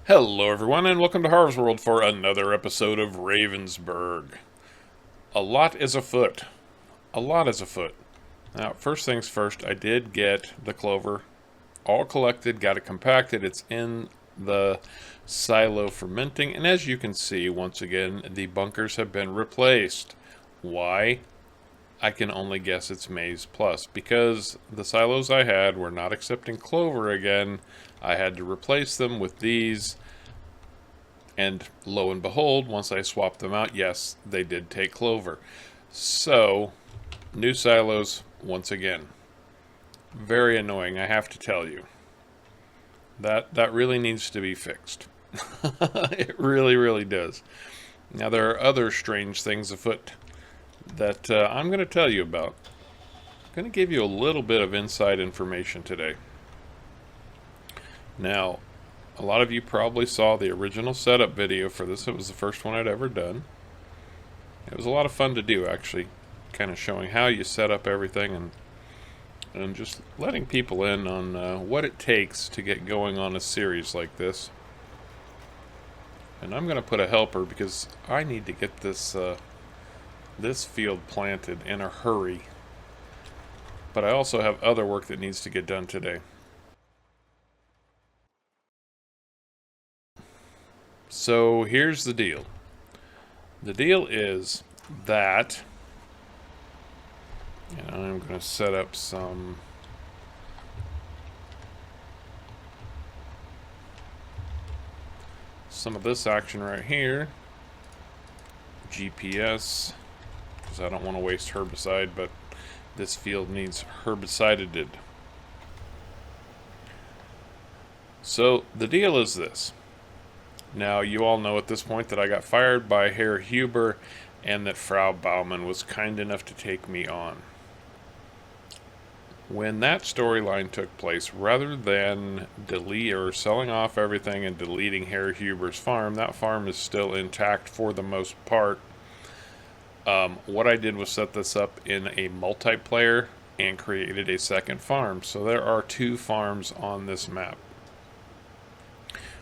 Hello, everyone, and welcome to Harv's World for another episode of Ravensberg. A lot is afoot. A lot is afoot. Now, first things first, I did get the clover all collected, got it compacted. It's in the silo fermenting, and as you can see, once again, the bunkers have been replaced. Why? I can only guess it's maize plus. Because the silos I had were not accepting clover again, I had to replace them with these. And lo and behold, once I swapped them out, yes, they did take clover. So, new silos once again. Very annoying, I have to tell you. That really needs to be fixed. It really, really does. Now, there are other strange things afoot that I'm going to tell you about. I'm going to give you a little bit of inside information today. Now, a lot of you probably saw the original setup video for this. It was the first one I'd ever done. It was a lot of fun to do, actually, kind of showing how you set up everything and just letting people in on what it takes to get going on a series like this. And I'm going to put a helper because I need to get this field planted in a hurry. But I also have other work that needs to get done today. So here's the deal. The deal is that, and I'm going to set up some of this action right here. GPS, because I don't want to waste herbicide, but this field needs herbicided. So the deal is this. Now, you all know at this point that I got fired by Herr Huber and that Frau Baumann was kind enough to take me on. When that storyline took place, rather than delete or selling off everything and deleting Herr Huber's farm, that farm is still intact for the most part. What I did was set this up in a multiplayer and created a second farm. So there are two farms on this map,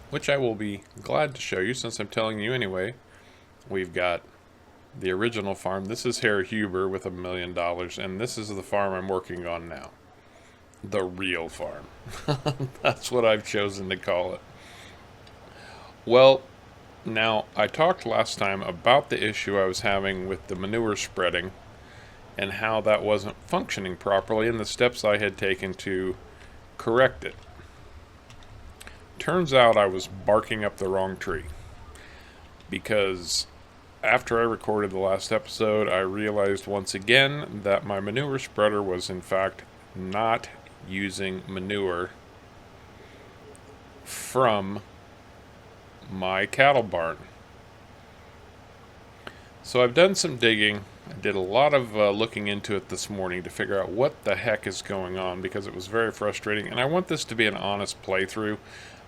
which I will be glad to show you since I'm telling you anyway. We've got the original farm. This is Herr Huber with $1 million, and this is the farm I'm working on now. The real farm. That's what I've chosen to call it. Well, now, I talked last time about the issue I was having with the manure spreading and how that wasn't functioning properly and the steps I had taken to correct it. Turns out I was barking up the wrong tree, because after I recorded the last episode, I realized once again that my manure spreader was in fact not using manure from my cattle barn. So I've done some digging. I did a lot of looking into it this morning to figure out what the heck is going on, because it was very frustrating, and I want this to be an honest playthrough.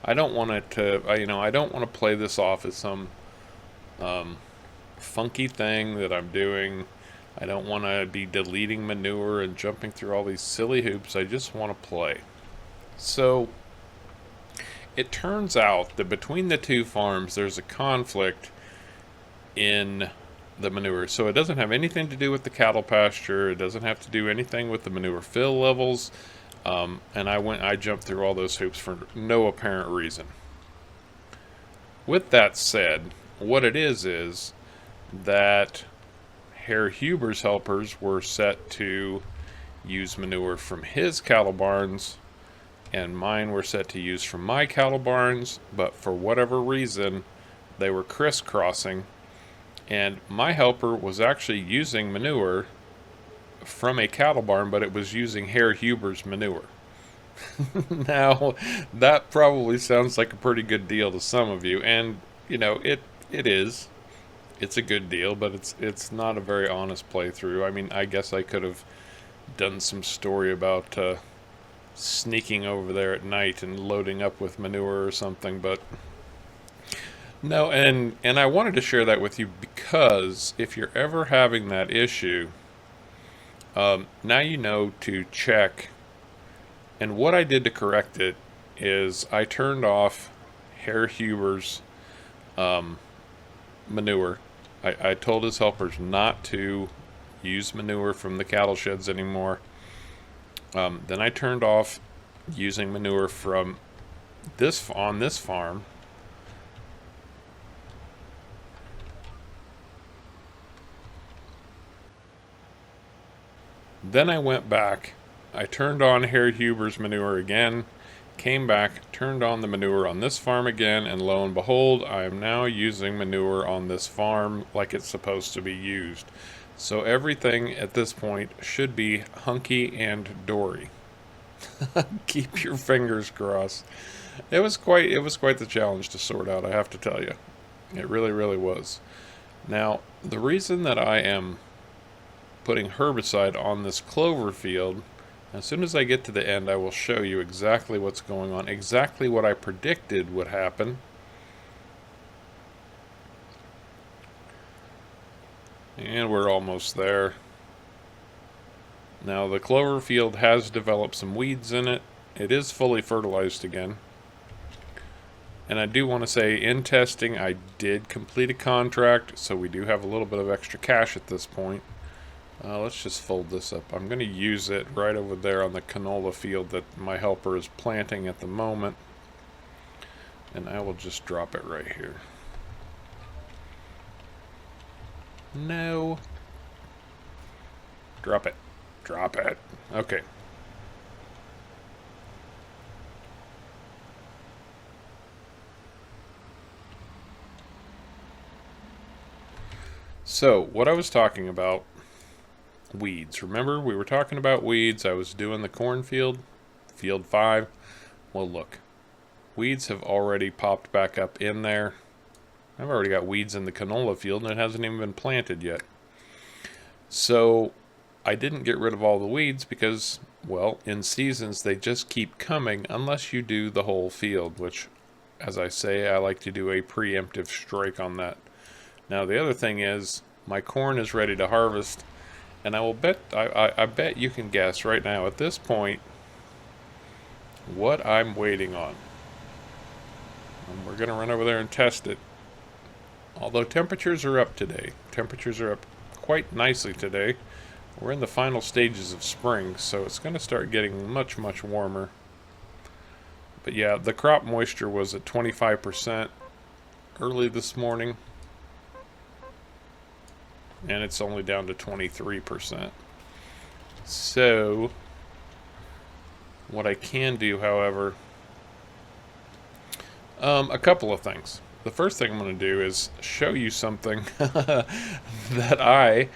I don't want it to, I don't want to play this off as some funky thing that I'm doing. I don't want to be deleting manure and jumping through all these silly hoops. I just want to play. So it turns out that between the two farms, there's a conflict in the manure. So it doesn't have anything to do with the cattle pasture. It doesn't have to do anything with the manure fill levels. And I jumped through all those hoops for no apparent reason. With that said, what it is that Herr Huber's helpers were set to use manure from his cattle barns, and mine were set to use from my cattle barns, but for whatever reason, they were crisscrossing, and my helper was actually using manure from a cattle barn, but it was using Herr Huber's manure. Now, that probably sounds like a pretty good deal to some of you, and it is. It's a good deal, but it's not a very honest playthrough. I mean, I guess I could have done some story about sneaking over there at night and loading up with manure or something, but no. And I wanted to share that with you because if you're ever having that issue, now you know to check. And what I did to correct it is I turned off Herr Huber's manure. I told his helpers not to use manure from the cattle sheds anymore. Then I turned off using manure from on this farm. Then I went back. I turned on Herr Huber's manure again, came back, turned on the manure on this farm again, and lo and behold, I am now using manure on this farm like it's supposed to be used. So everything at this point should be hunky and dory. Keep your fingers crossed. It was quite the challenge to sort out, I have to tell you. It really, really was. Now, the reason that I am putting herbicide on this clover field, as soon as I get to the end, I will show you exactly what's going on, exactly what I predicted would happen. And we're almost there. Now, the clover field has developed some weeds in it. It is fully fertilized again. And I do want to say, in testing, I did complete a contract, so we do have a little bit of extra cash at this point. Let's just fold this up. I'm going to use it right over there on the canola field that my helper is planting at the moment. And I will just drop it right here. No. Drop it. Drop it. Okay. So, what I was talking about, weeds. Remember, we were talking about weeds. I was doing the cornfield, field 5. Well, look. Weeds have already popped back up in there. I've already got weeds in the canola field, and it hasn't even been planted yet. So, I didn't get rid of all the weeds because, well, in seasons, they just keep coming unless you do the whole field, which, as I say, I like to do a preemptive strike on that. Now, the other thing is, my corn is ready to harvest, and I will bet, I bet you can guess right now at this point what I'm waiting on. And we're going to run over there and test it. Although temperatures are up today. Temperatures are up quite nicely today. We're in the final stages of spring, so it's going to start getting much, much warmer. But yeah, the crop moisture was at 25% early this morning. And it's only down to 23%. So, what I can do, however, a couple of things. The first thing I'm going to do is show you something that I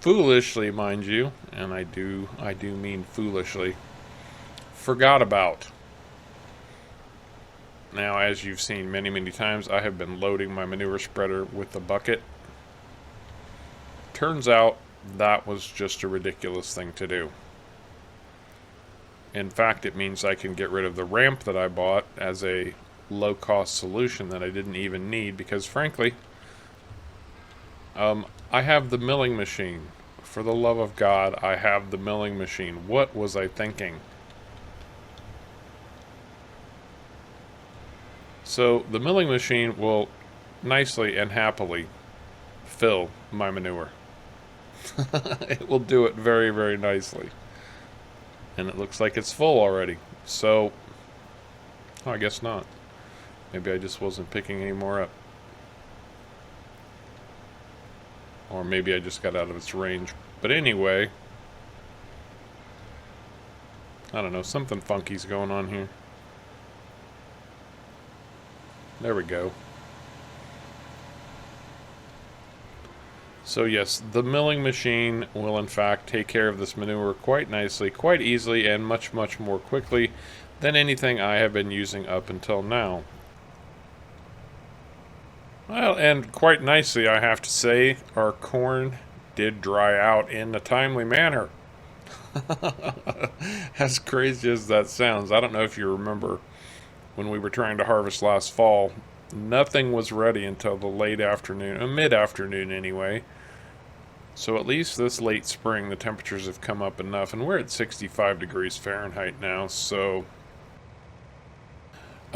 foolishly, mind you, and I do mean foolishly, forgot about. Now, as you've seen many, many times, I have been loading my manure spreader with the bucket. Turns out that was just a ridiculous thing to do. In fact, it means I can get rid of the ramp that I bought as a low-cost solution that I didn't even need because, frankly, I have the milling machine. For the love of God, I have the milling machine. What was I thinking? So the milling machine will nicely and happily fill my manure. It will do it very, very nicely. And it looks like it's full already. So, oh, I guess not. Maybe I just wasn't picking any more up. Or maybe I just got out of its range. But anyway, I don't know, something funky's going on here. There we go. So yes, the milling machine will in fact take care of this manure quite nicely, quite easily, and much, much more quickly than anything I have been using up until now. Well, and quite nicely, I have to say, our corn did dry out in a timely manner. As crazy as that sounds, I don't know if you remember when we were trying to harvest last fall, nothing was ready until the late afternoon, mid-afternoon anyway. So at least this late spring, the temperatures have come up enough, and we're at 65 degrees Fahrenheit now, so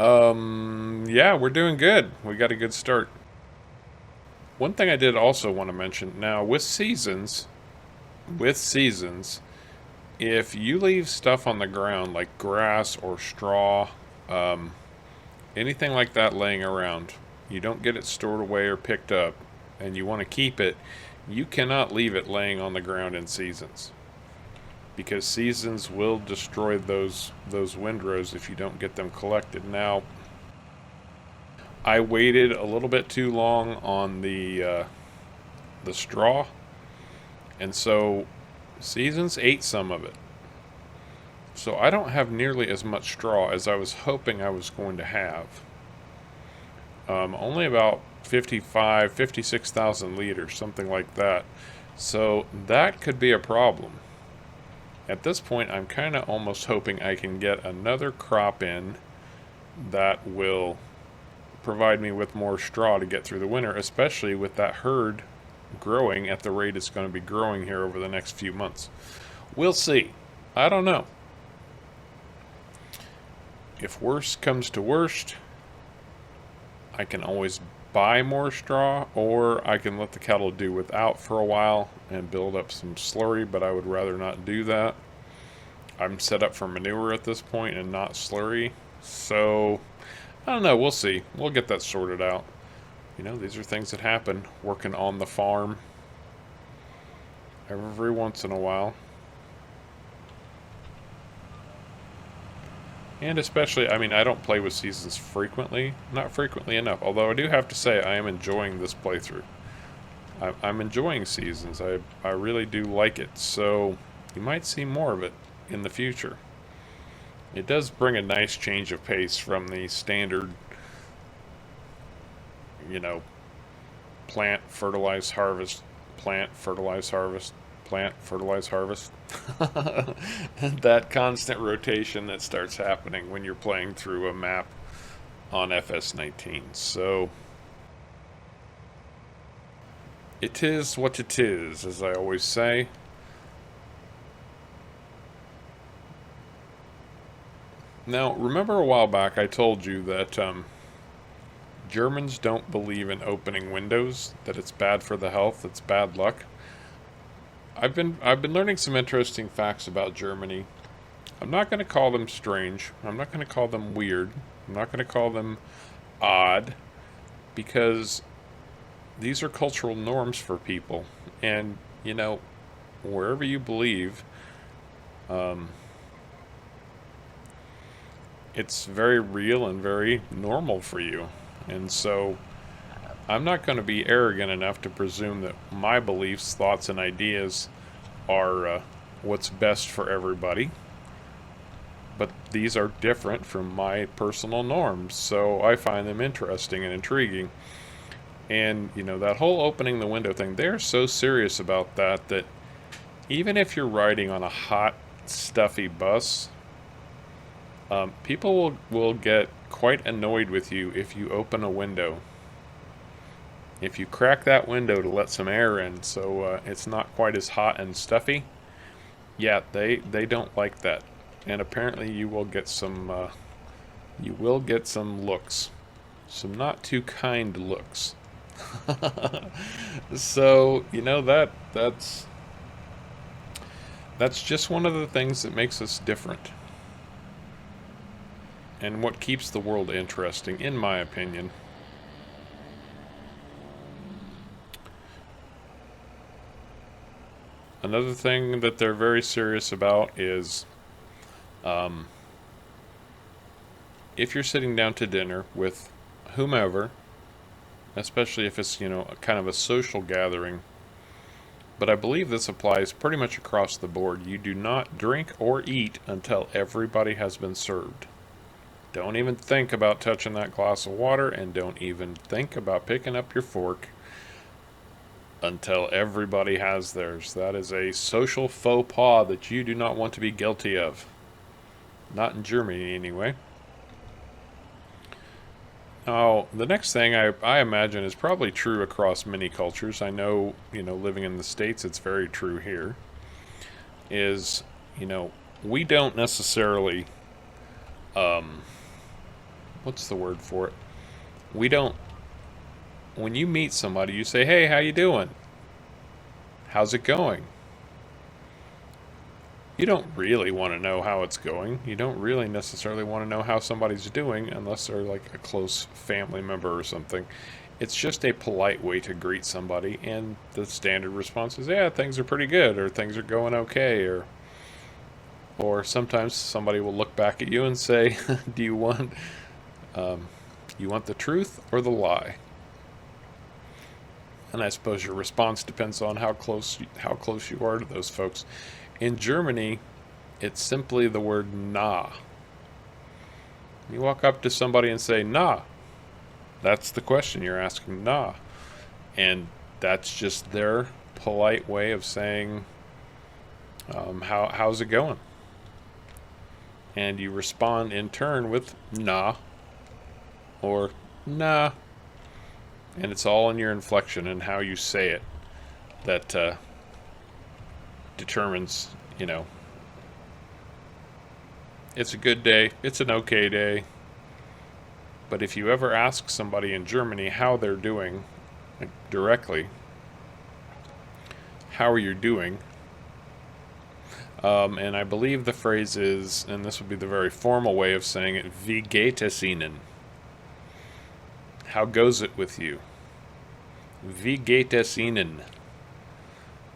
Yeah, we're doing good. We got a good start. One thing I did also want to mention now with seasons, if you leave stuff on the ground like grass or straw, um, anything like that laying around, you don't get it stored away or picked up, and you want to keep it, you cannot leave it laying on the ground in seasons. Because seasons will destroy those windrows if you don't get them collected. Now, I waited a little bit too long on the straw, and so seasons ate some of it. So I don't have nearly as much straw as I was hoping I was going to have. Only about 56,000 liters, something like that. So that could be a problem. At this point, I'm kind of almost hoping I can get another crop in that will provide me with more straw to get through the winter, especially with that herd growing at the rate it's going to be growing here over the next few months. We'll see. I don't know. If worst comes to worst, I can always buy more straw, or I can let the cattle do without for a while and build up some slurry, but I would rather not do that. I'm set up for manure at this point and not slurry, so I don't know. We'll see. We'll get that sorted out. These are things that happen working on the farm every once in a while. And especially, I don't play with seasons frequently. Not frequently enough. Although I do have to say, I am enjoying this playthrough. I'm enjoying seasons. I really do like it. So, you might see more of it in the future. It does bring a nice change of pace from the standard, you know, plant, fertilize, harvest, plant, fertilize, harvest, plant, fertilize, harvest. That constant rotation that starts happening when you're playing through a map on FS19. So it is what it is, as I always say. Now, remember a while back I told you that Germans don't believe in opening windows, that it's bad for the health, it's bad luck. I've been learning some interesting facts about Germany. I'm not going to call them strange. I'm not going to call them weird. I'm not going to call them odd, because these are cultural norms for people. And, wherever you believe, it's very real and very normal for you. And so I'm not going to be arrogant enough to presume that my beliefs, thoughts, and ideas are what's best for everybody. But these are different from my personal norms, so I find them interesting and intriguing. And, that whole opening the window thing, they're so serious about that even if you're riding on a hot, stuffy bus, people will get quite annoyed with you if you open a window. If you crack that window to let some air in so it's not quite as hot and stuffy, yeah, they don't like that. And apparently you will get some looks. Some not too kind looks. So, that's just one of the things that makes us different. And what keeps the world interesting, in my opinion. Another thing that they're very serious about is if you're sitting down to dinner with whomever, especially if it's, kind of a social gathering, but I believe this applies pretty much across the board. You do not drink or eat until everybody has been served. Don't even think about touching that glass of water, and don't even think about picking up your fork until everybody has theirs. That is a social faux pas that you do not want to be guilty of. Not in Germany, anyway. Now, the next thing I imagine is probably true across many cultures. I know, living in the States, it's very true here. We don't necessarily what's the word for it? We don't, when you meet somebody, you say, hey, how you doing? How's it going? You don't really want to know how it's going. You don't really necessarily want to know how somebody's doing unless they're like a close family member or something. It's just a polite way to greet somebody, and the standard response is, yeah, things are pretty good, or things are going okay, or sometimes somebody will look back at you and say, do you want the truth or the lie? And I suppose your response depends on how close you are to those folks. In Germany, it's simply the word "na." You walk up to somebody and say "na." That's the question you're asking, "na," and that's just their polite way of saying, how's it going?" And you respond in turn with "na" or "nah." And it's all in your inflection and how you say it that determines, it's a good day, it's an okay day. But if you ever ask somebody in Germany how they're doing, like directly, how are you doing? And I believe the phrase is, and this would be the very formal way of saying it, wie geht es Ihnen? How goes it with you? Wie geht es Ihnen?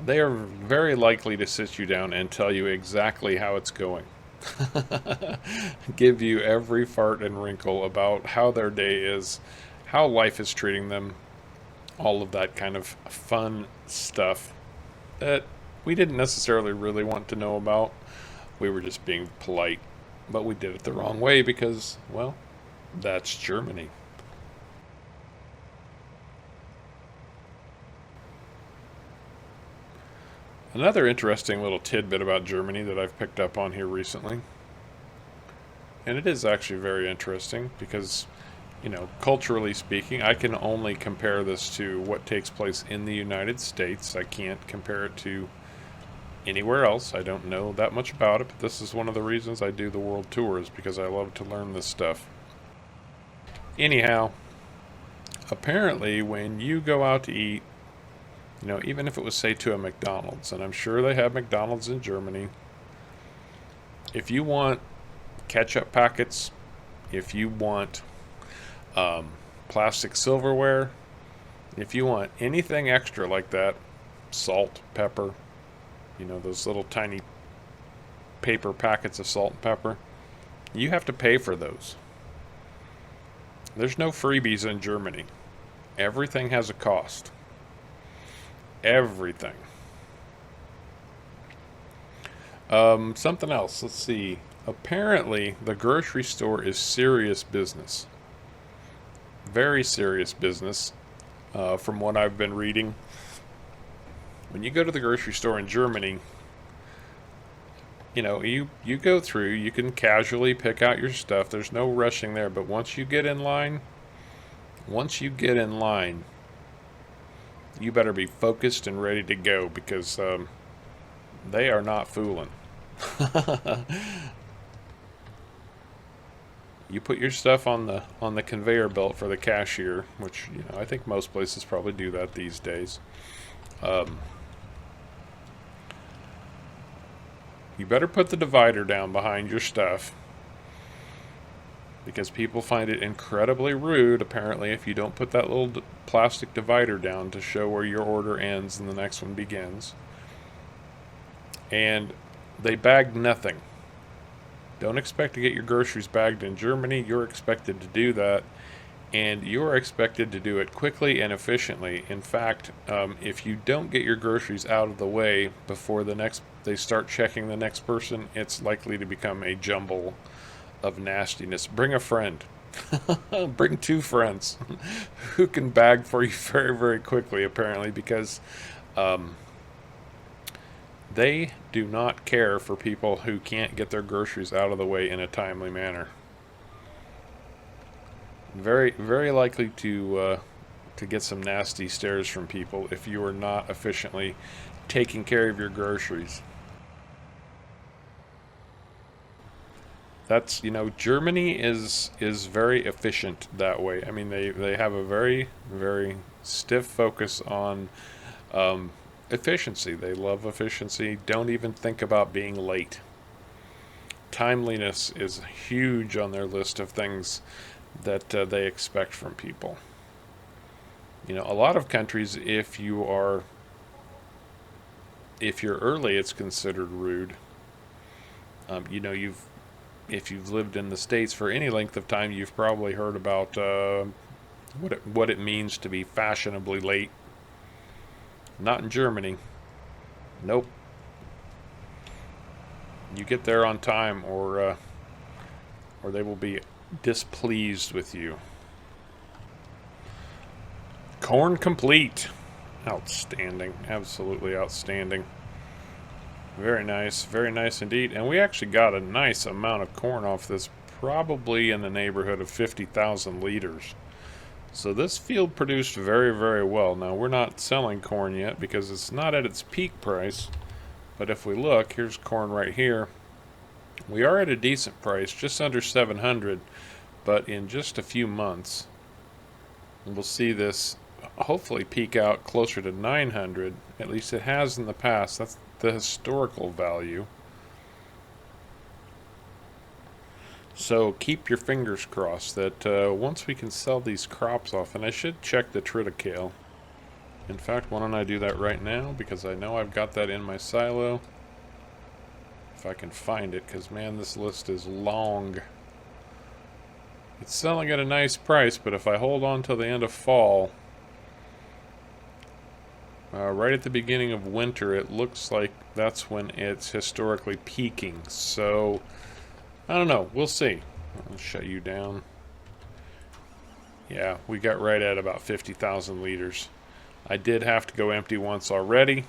They are very likely to sit you down and tell you exactly how it's going. Give you every fart and wrinkle about how their day is, how life is treating them, all of that kind of fun stuff that we didn't necessarily really want to know about. We were just being polite, but we did it the wrong way because, well, that's Germany. Another interesting little tidbit about Germany that I've picked up on here recently, and it is actually very interesting because, culturally speaking, I can only compare this to what takes place in the United States. I can't compare it to anywhere else. I don't know that much about it, but this is one of the reasons I do the world tours, because I love to learn this stuff. Anyhow, apparently when you go out to eat, even if it was, say, to a McDonald's, and I'm sure they have McDonald's in Germany, if you want ketchup packets, if you want plastic silverware, if you want anything extra like that, salt, pepper, those little tiny paper packets of salt and pepper, you have to pay for those. There's no freebies in Germany. Everything has a cost. Everything. Something else. Let's see. Apparently, the grocery store is serious business. Very serious business, from what I've been reading. When you go to the grocery store in Germany, you go through, you can casually pick out your stuff. There's no rushing there. But once you get in line, you better be focused and ready to go, because they are not fooling. You put your stuff on the conveyor belt for the cashier, which I think most places probably do that these days. You better put the divider down behind your stuff, because people find it incredibly rude, apparently, if you don't put that little plastic divider down to show where your order ends and the next one begins. And they bag nothing. Don't expect to get your groceries bagged in Germany. You're expected to do that, and you're expected to do it quickly and efficiently. In fact, if you don't get your groceries out of the way before they start checking the next person, it's likely to become a jumble of nastiness. Bring a friend. Bring two friends who can bag for you very, very quickly, apparently, because they do not care for people who can't get their groceries out of the way in a timely manner. Very, very likely to get some nasty stares from people if you are not efficiently taking care of your groceries. That's, Germany is very efficient that way. I mean, they have a very, very stiff focus on efficiency. They love efficiency. Don't even think about being late. Timeliness is huge on their list of things that they expect from people. A lot of countries, if you're early, it's considered rude. If you've lived in the States for any length of time, you've probably heard about what it means to be fashionably late. Not in Germany. Nope. You get there on time, or they will be displeased with you. Corn complete. Outstanding. Absolutely outstanding. Very nice indeed. And we actually got a nice amount of corn off this, probably in the neighborhood of 50,000 liters. So this field produced very, very well. Now, we're not selling corn yet because it's not at its peak price. But if we look, here's corn right here. We are at a decent price, just under 700. But in just a few months, we'll see this hopefully peak out closer to 900. At least it has in the past. That's the historical value. So keep your fingers crossed that once we can sell these crops off, and I should check the triticale. In fact, why don't I do that right now, because I know I've got that in my silo. If I can find it, because man, this list is long. It's selling at a nice price, but if I hold on till the end of fall, right at the beginning of winter, it looks like that's when it's historically peaking. So, I don't know. We'll see. I'll shut you down. Yeah, we got right at about 50,000 liters. I did have to go empty once already.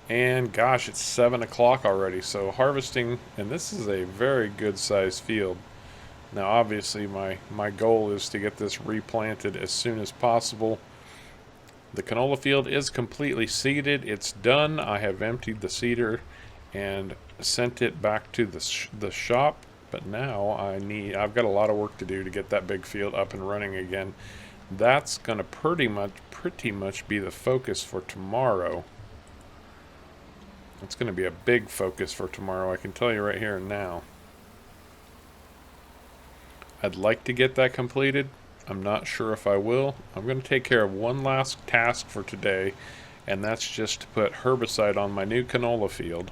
And gosh, it's 7 o'clock already. So harvesting, and this is a very good sized field. Now, obviously, my goal is to get this replanted as soon as possible. The canola field is completely seeded. It's done. I have emptied the seeder and sent it back to the shop. But now I've got a lot of work to do to get that big field up and running again. That's going to pretty much be the focus for tomorrow. It's going to be a big focus for tomorrow. I can tell you right here and now. I'd like to get that completed. I'm not sure if I will. I'm going to take care of one last task for today, and that's just to put herbicide on my new canola field.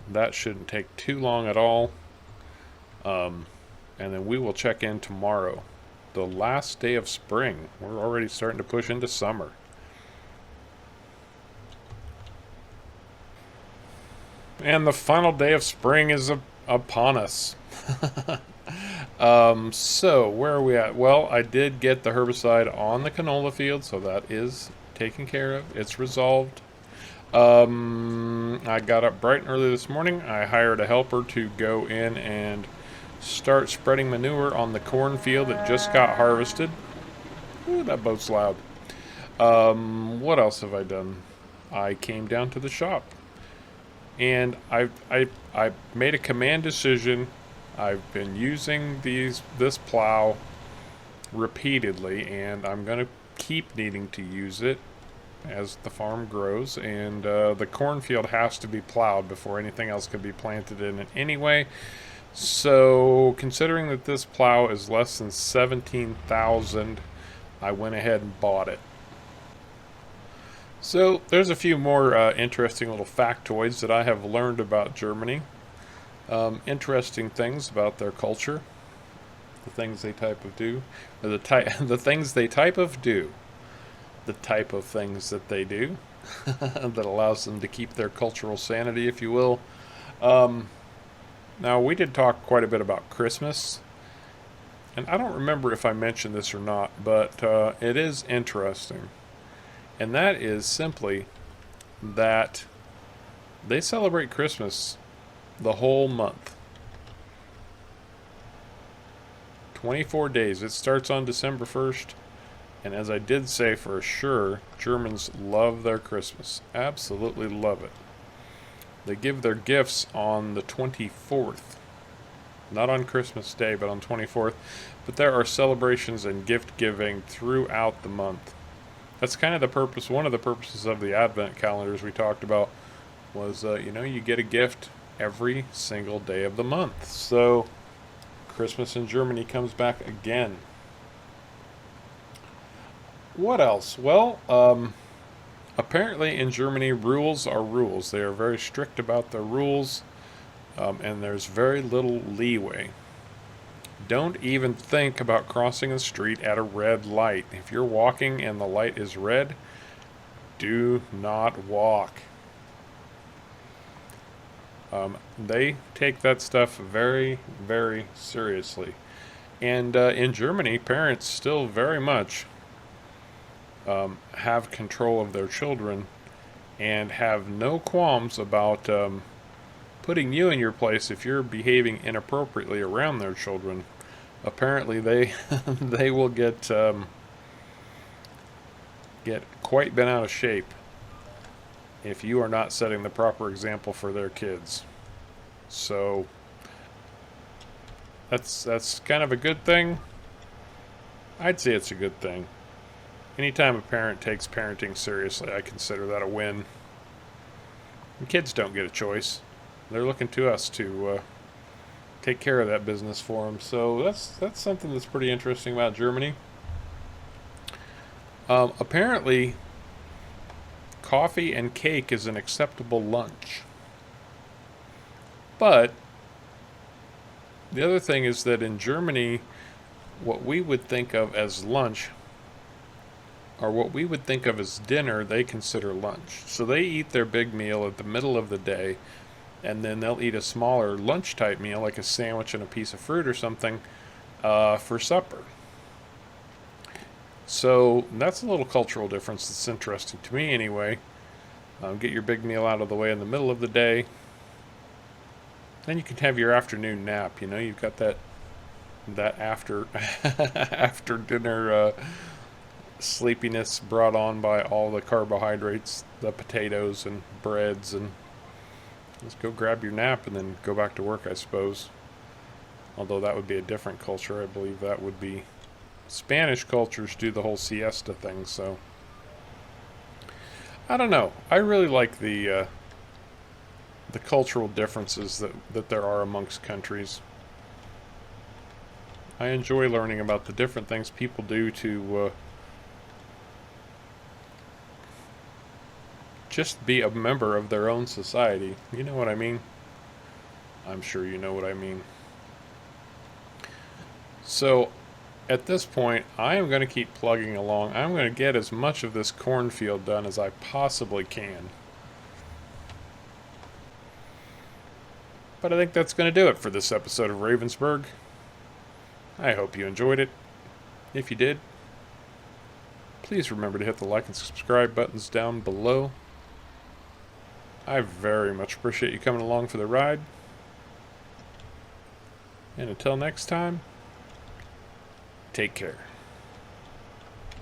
That shouldn't take too long at all. And then we will check in tomorrow. The last day of spring. We're already starting to push into summer. And the final day of spring is upon us. So where are we at? Well, I did get the herbicide on the canola field, so that is taken care of. It's resolved. I got up bright and early this morning. I hired a helper to go in and start spreading manure on the cornfield that just got harvested. Ooh, that boat's loud. What else have I done? I came down to the shop. And I made a command decision. I've been using this plow repeatedly, and I'm going to keep needing to use it as the farm grows. And the cornfield has to be plowed before anything else can be planted in it anyway. So, considering that this plow is less than $17,000, I went ahead and bought it. So, there's a few more interesting little factoids that I have learned about Germany. Interesting things about their culture. The things they type of do. The things they type of do. The type of things that they do. That allows them to keep their cultural sanity, if you will. Now, we did talk quite a bit about Christmas. And I don't remember if I mentioned this or not, but it is interesting. And that is simply that they celebrate Christmas the whole month. 24 days. It starts on December 1st. And as I did say for sure, Germans love their Christmas. Absolutely love it. They give their gifts on the 24th. Not on Christmas Day, but on 24th. But there are celebrations and gift giving throughout the month. That's kind of the purpose. One of the purposes of the Advent calendars we talked about was, you get a gift every single day of the month. So Christmas in Germany comes back again. What else? Well, apparently in Germany, rules are rules. They are very strict about their rules, and there's very little leeway. Don't even think about crossing the street at a red light. If you're walking and the light is red, do not walk. They take that stuff very, very seriously. And in Germany, parents still very much have control of their children and have no qualms about putting you in your place if you're behaving inappropriately around their children. Apparently, they they will get quite bent out of shape if you are not setting the proper example for their kids. So that's kind of a good thing. I'd say it's a good thing. Anytime a parent takes parenting seriously, I consider that a win. And kids don't get a choice. They're looking to us to take care of that business for them. So that's something that's pretty interesting about Germany. Apparently, coffee and cake is an acceptable lunch. But the other thing is that in Germany, what we would think of as lunch or what we would think of as dinner, they consider lunch. So they eat their big meal at the middle of the day, and then they'll eat a smaller lunch type meal, like a sandwich and a piece of fruit or something, for supper. So that's a little cultural difference that's interesting to me anyway. Get your big meal out of the way in the middle of the day. Then you can have your afternoon nap. You've got that after after dinner sleepiness brought on by all the carbohydrates, the potatoes and breads, and just go grab your nap and then go back to work, I suppose. Although that would be a different culture. I believe that would be Spanish cultures do the whole siesta thing, so I don't know. I really like the cultural differences that there are amongst countries. I enjoy learning about the different things people do to just be a member of their own society. You know what I mean? I'm sure you know what I mean. So, at this point, I am going to keep plugging along. I'm going to get as much of this cornfield done as I possibly can. But I think that's going to do it for this episode of Ravensberg. I hope you enjoyed it. If you did, please remember to hit the like and subscribe buttons down below. I very much appreciate you coming along for the ride. And until next time, take care.